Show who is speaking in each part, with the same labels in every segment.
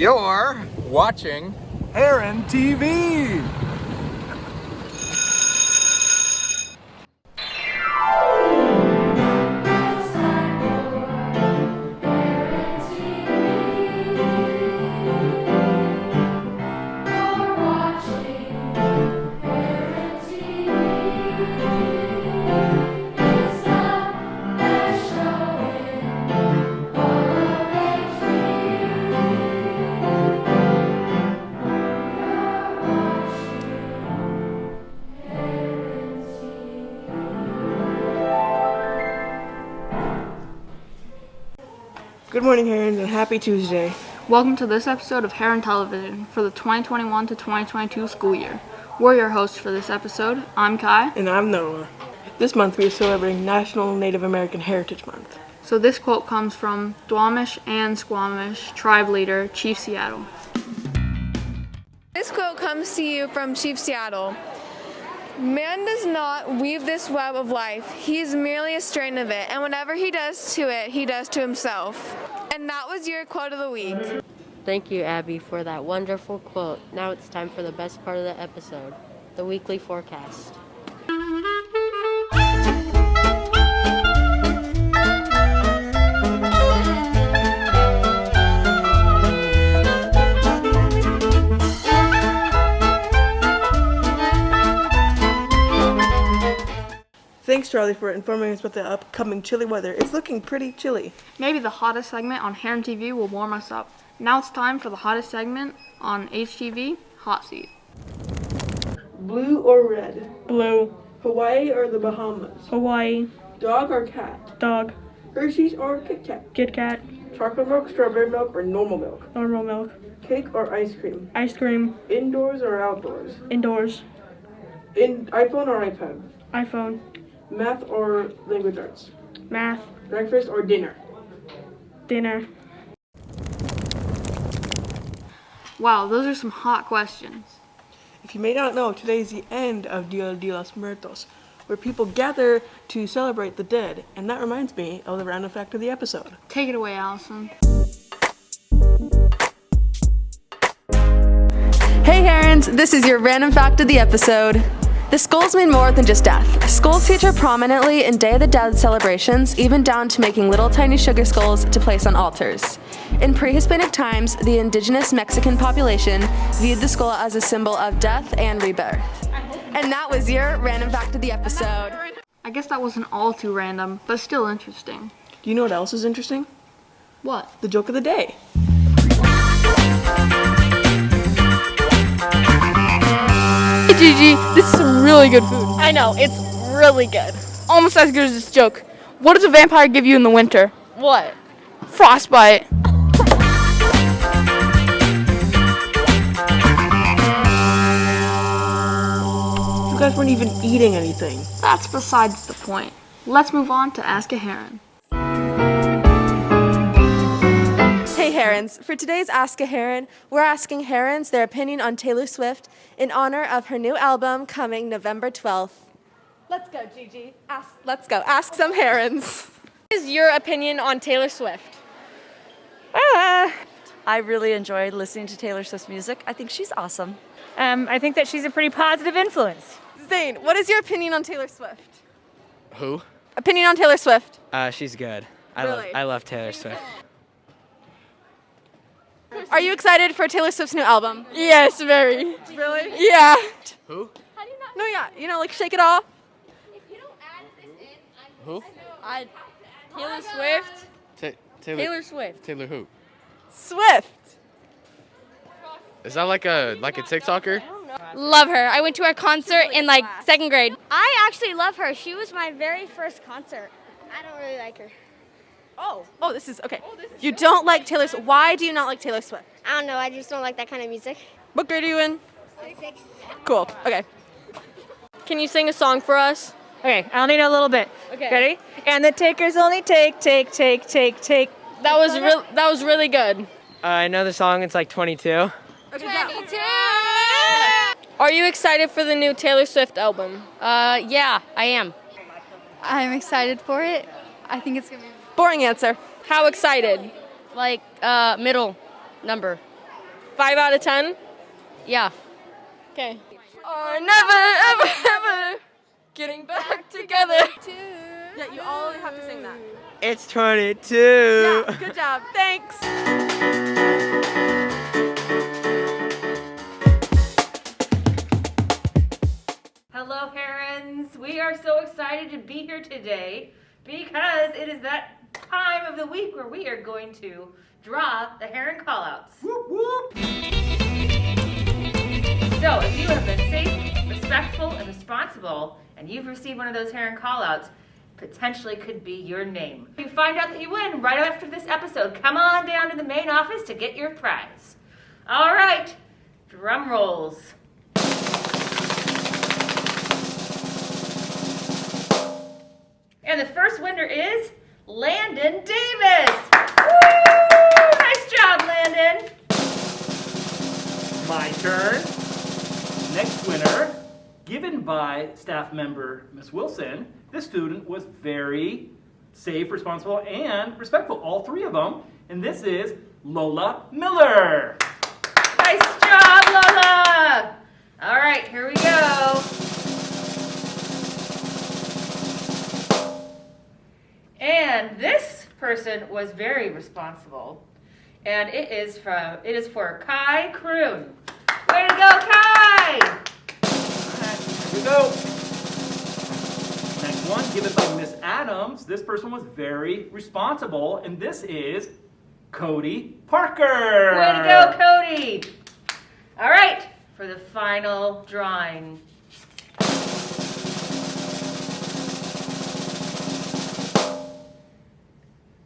Speaker 1: You're watching Heron TV.
Speaker 2: Good morning, Herons, and happy Tuesday.
Speaker 3: Welcome to this episode of Heron Television for the 2021 to 2022 school year. We're your hosts for this episode. I'm Kai.
Speaker 2: And I'm Noah. This month we are celebrating National Native American Heritage Month.
Speaker 3: So this quote comes from Duwamish and Squamish tribe leader Chief Seattle.
Speaker 4: This quote comes to you from Chief Seattle. Man does not weave this web of life. He is merely a strand of it, and whatever he does to it, he does to himself. And that was your quote of the week.
Speaker 5: Thank you, Abby, for that wonderful quote. Now it's time for the best part of the episode, the weekly forecast.
Speaker 2: Thanks, Charlie, for informing us about the upcoming chilly weather. It's looking pretty chilly.
Speaker 3: Maybe the hottest segment on Heron TV will warm us up. Now it's time for the hottest segment on HTV, Hot Seat.
Speaker 2: Blue or red?
Speaker 6: Blue.
Speaker 2: Hawaii or the Bahamas?
Speaker 6: Hawaii.
Speaker 2: Dog or cat?
Speaker 6: Dog.
Speaker 2: Hershey's or Kit Kat?
Speaker 6: Kit Kat.
Speaker 2: Chocolate milk, strawberry milk, or normal milk?
Speaker 6: Normal milk.
Speaker 2: Cake or ice cream?
Speaker 6: Ice cream.
Speaker 2: Indoors or outdoors?
Speaker 6: Indoors.
Speaker 2: iPhone or iPad?
Speaker 6: iPhone.
Speaker 2: Math or language arts?
Speaker 6: Math.
Speaker 2: Breakfast or dinner?
Speaker 6: Dinner.
Speaker 3: Wow, those are some hot questions.
Speaker 2: If you may not know, today is the end of Dia de los Muertos, where people gather to celebrate the dead. And that reminds me of the random fact of the episode.
Speaker 3: Take it away, Allison.
Speaker 7: Hey Herons, this is your random fact of the episode. The skulls mean more than just death. Skulls feature prominently in Day of the Dead celebrations, even down to making little tiny sugar skulls to place on altars. In pre-Hispanic times, the indigenous Mexican population viewed the skull as a symbol of death and rebirth. And that was your random fact of the episode.
Speaker 3: I guess that wasn't all too random, but still interesting.
Speaker 2: Do you know what else is interesting?
Speaker 3: What?
Speaker 2: The joke of the day.
Speaker 8: Hey Gigi, this is some really good food. I know, it's really good. Almost as good as this joke. What does a vampire give you in the winter? What? Frostbite.
Speaker 2: You guys weren't even eating anything.
Speaker 3: That's besides the point. Let's move on to Ask a Heron.
Speaker 7: Hey Herons, for today's Ask a Heron, we're asking Herons their opinion on Taylor Swift in honor of her new album coming November 12th. Let's go, Gigi. Let's go. Ask some Herons.
Speaker 8: What is your opinion on Taylor Swift?
Speaker 9: I really enjoyed listening to Taylor Swift's music. I think she's awesome.
Speaker 10: I think that she's a pretty positive influence.
Speaker 7: Zane, what is your opinion on Taylor Swift?
Speaker 11: Who?
Speaker 7: Opinion on Taylor Swift.
Speaker 11: She's good.
Speaker 7: Really?
Speaker 11: I love Taylor Swift.
Speaker 7: Are you excited for Taylor Swift's new album?
Speaker 8: Yes, very.
Speaker 7: Really?
Speaker 8: Yeah.
Speaker 11: Who?
Speaker 7: No, yeah. You know, like Shake It Off.
Speaker 11: Who?
Speaker 8: Taylor Swift.
Speaker 11: Taylor
Speaker 8: Swift.
Speaker 11: Taylor who?
Speaker 7: Swift.
Speaker 11: Is that like a TikToker?
Speaker 8: Love her. I went to her concert in like second grade.
Speaker 12: I actually love her. She was my very first concert. I don't really like her.
Speaker 7: Oh, this is okay. You don't like Taylor Swift. Why do you not like Taylor Swift?
Speaker 12: I don't know. I just don't like that kind of music.
Speaker 7: What grade are you in?
Speaker 12: 6.
Speaker 7: Cool. Okay.
Speaker 8: Can you sing a song for us?
Speaker 10: Okay, I only know a little bit.
Speaker 8: Okay.
Speaker 10: Ready? And the takers only take.
Speaker 8: That was really good.
Speaker 11: I know the song. It's like 22.
Speaker 7: Okay, go.
Speaker 8: Are you excited for the new Taylor Swift album?
Speaker 12: Yeah, I am.
Speaker 4: I'm excited for it. I think it's going to be...
Speaker 7: Boring answer.
Speaker 8: How excited?
Speaker 12: Like, middle number.
Speaker 8: 5 out of 10?
Speaker 5: Yeah.
Speaker 8: Okay. Are never, ever, ever getting back together.
Speaker 7: Yeah, you all have to sing that.
Speaker 11: It's 22.
Speaker 7: Yeah, good job. Thanks.
Speaker 13: Hello, Herons. We are so excited to be here today because it is that time of the week where we are going to draw the Heron callouts. Whoop, whoop. So, if you have been safe, respectful, and responsible, and you've received one of those Heron callouts, potentially could be your name. You find out that you win right after this episode. Come on down to the main office to get your prize. All right, drum rolls. And the first winner is Landon Davis. Woo! Nice job, Landon.
Speaker 14: My turn. Next winner, given by staff member Miss Wilson. This student was very safe, responsible, and respectful, all three of them. And this is Lola Miller.
Speaker 13: Nice job, Lola. All right, here we go. And this person was very responsible. And it is for Kai Kroon. Way to go, Kai!
Speaker 14: Here we go. Next one, given by Miss Adams. This person was very responsible, and this is Cody Parker.
Speaker 13: Way to go, Cody! All right, for the final drawing.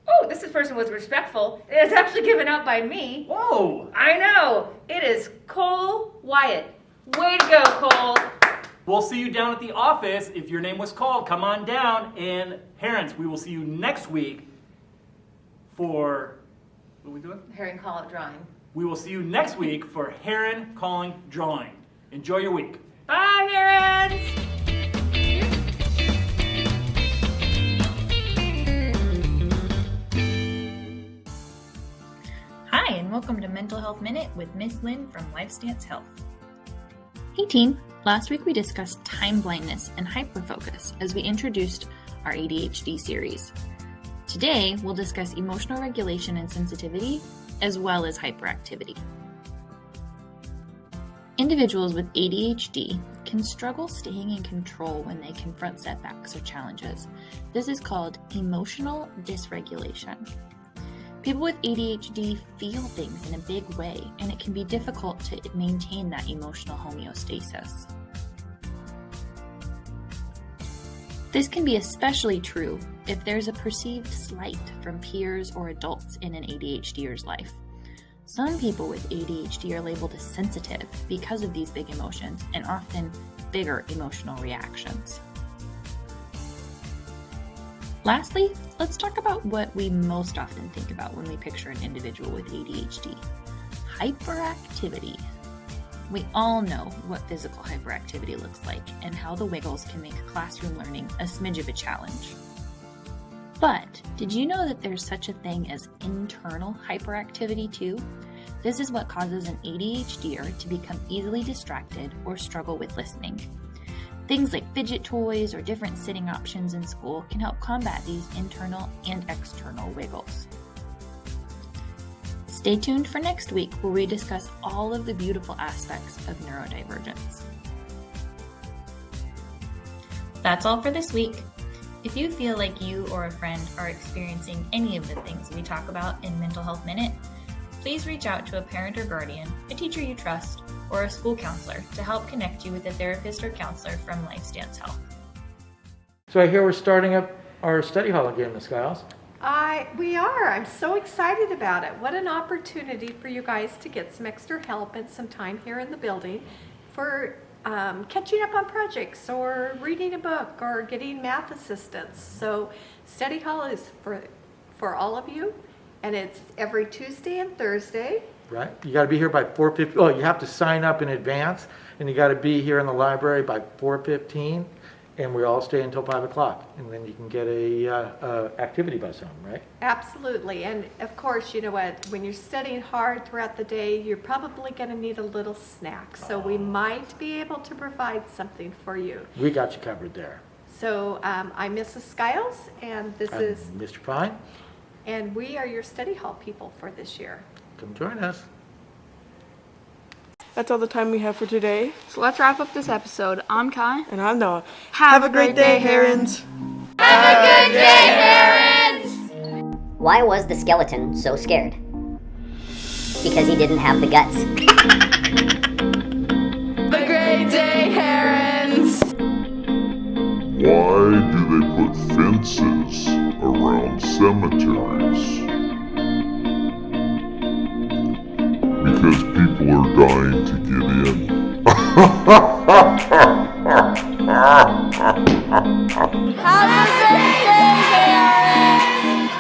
Speaker 13: Oh, this person was respectful. It is actually given out by me.
Speaker 14: Whoa!
Speaker 13: I know. It is Cole Wyatt. Way to go, Cole.
Speaker 14: We'll see you down at the office. If your name was called, come on down. And Herons, we will see you next week for, what are we doing?
Speaker 13: Heron call it drawing.
Speaker 14: We will see you next week for Heron calling drawing. Enjoy your week.
Speaker 13: Bye, Herons!
Speaker 15: Hi, and welcome to Mental Health Minute with Miss Lynn from LifeStance Health.
Speaker 16: Hey team! Last week we discussed time blindness and hyperfocus as we introduced our ADHD series. Today we'll discuss emotional regulation and sensitivity, as well as hyperactivity. Individuals with ADHD can struggle staying in control when they confront setbacks or challenges. This is called emotional dysregulation. People with ADHD feel things in a big way, and it can be difficult to maintain that emotional homeostasis. This can be especially true if there's a perceived slight from peers or adults in an ADHDer's life. Some people with ADHD are labeled as sensitive because of these big emotions and often bigger emotional reactions. Lastly, let's talk about what we most often think about when we picture an individual with ADHD. Hyperactivity. We all know what physical hyperactivity looks like and how the wiggles can make classroom learning a smidge of a challenge. But did you know that there's such a thing as internal hyperactivity too? This is what causes an ADHDer to become easily distracted or struggle with listening. Things like fidget toys or different sitting options in school can help combat these internal and external wiggles. Stay tuned for next week where we discuss all of the beautiful aspects of neurodivergence. That's all for this week. If you feel like you or a friend are experiencing any of the things we talk about in Mental Health Minute, please reach out to a parent or guardian, a teacher you trust, or a school counselor to help connect you with a therapist or counselor from LifeStance Health.
Speaker 17: So I hear we're starting up our study hall again, Ms. Giles.
Speaker 18: We are. I'm so excited about it. What an opportunity for you guys to get some extra help and some time here in the building for catching up on projects or reading a book or getting math assistance. So study hall is for all of you, and it's every Tuesday and Thursday.
Speaker 17: Right? You got to be here by 4:50. Oh, you have to sign up in advance, and you got to be here in the library by 4:15. And we all stay until 5 o'clock, and then you can get a activity bus home, right?
Speaker 18: Absolutely. And of course, you know what, when you're studying hard throughout the day, you're probably going to need a little snack. So we might be able to provide something for you.
Speaker 17: We got you covered there.
Speaker 18: So I'm Mrs. Skiles, and this is
Speaker 17: Mr. Pine.
Speaker 18: And we are your study hall people for this year.
Speaker 17: Come join us.
Speaker 2: That's all the time we have for today.
Speaker 3: So let's wrap up this episode. I'm Kai.
Speaker 2: And I'm Noah.
Speaker 3: Have a great day, Herons.
Speaker 19: Have a good day, Herons! Why was the skeleton so scared? Because he didn't have the guts.
Speaker 7: Have a great day, Herons!
Speaker 20: Why do they put fences around cemeteries? Because people are dying to get in.
Speaker 19: Have a great day, Herons!